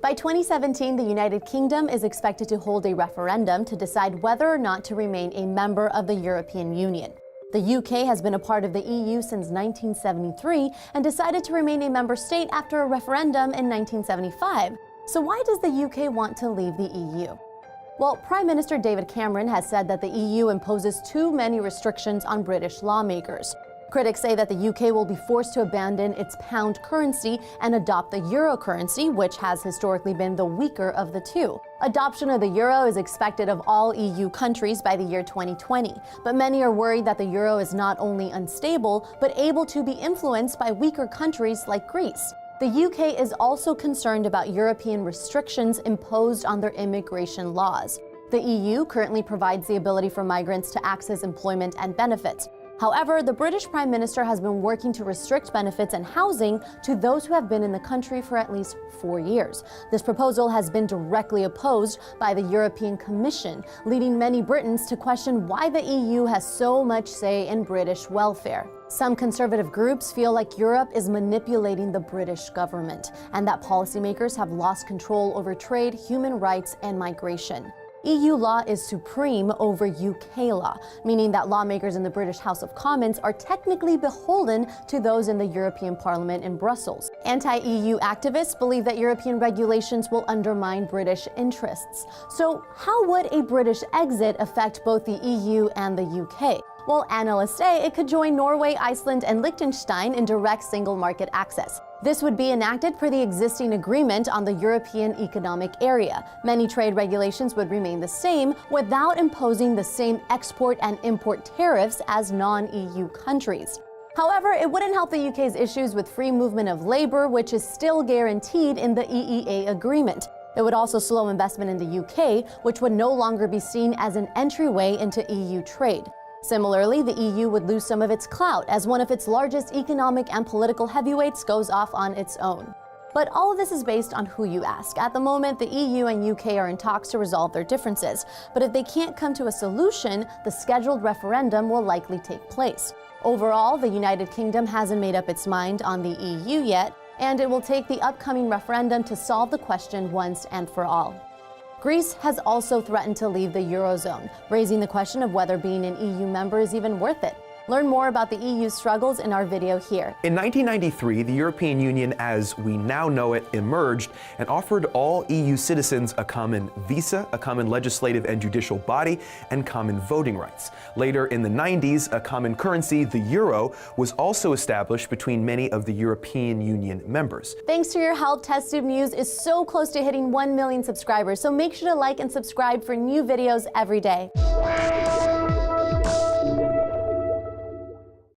By 2017, the United Kingdom is expected to hold a referendum to decide whether or not to remain a member of the European Union. The UK has been a part of the EU since 1973 and decided to remain a member state after a referendum in 1975. So why does the UK want to leave the EU? Well, Prime Minister David Cameron has said that the EU imposes too many restrictions on British lawmakers. Critics say that the UK will be forced to abandon its pound currency and adopt the euro currency, which has historically been the weaker of the two. Adoption of the euro is expected of all EU countries by the year 2020, but many are worried that the euro is not only unstable, but able to be influenced by weaker countries like Greece. The UK is also concerned about European restrictions imposed on their immigration laws. The EU currently provides the ability for migrants to access employment and benefits. However, the British Prime Minister has been working to restrict benefits and housing to those who have been in the country for at least 4 years. This proposal has been directly opposed by the European Commission, leading many Britons to question why the EU has so much say in British welfare. Some conservative groups feel like Europe is manipulating the British government, and that policymakers have lost control over trade, human rights, and migration. EU law is supreme over UK law, meaning that lawmakers in the British House of Commons are technically beholden to those in the European Parliament in Brussels. Anti-EU activists believe that European regulations will undermine British interests. So how would a British exit affect both the EU and the UK? Well, analysts say it could join Norway, Iceland, and Liechtenstein in direct single market access. This would be enacted per the existing agreement on the European Economic Area. Many trade regulations would remain the same without imposing the same export and import tariffs as non-EU countries. However, it wouldn't help the UK's issues with free movement of labor, which is still guaranteed in the EEA agreement. It would also slow investment in the UK, which would no longer be seen as an entryway into EU trade. Similarly, the EU would lose some of its clout as one of its largest economic and political heavyweights goes off on its own. But all of this is based on who you ask. At the moment, the EU and UK are in talks to resolve their differences. But if they can't come to a solution, the scheduled referendum will likely take place. Overall, the United Kingdom hasn't made up its mind on the EU yet, and it will take the upcoming referendum to solve the question once and for all. Greece has also threatened to leave the Eurozone, raising the question of whether being an EU member is even worth it. Learn more about the EU's struggles in our video here. In 1993, the European Union, as we now know it, emerged and offered all EU citizens a common visa, a common legislative and judicial body, and common voting rights. Later in the 90s, a common currency, the euro, was also established between many of the European Union members. Thanks to your help, TestTube News is so close to hitting 1 million subscribers, so make sure to like and subscribe for new videos every day.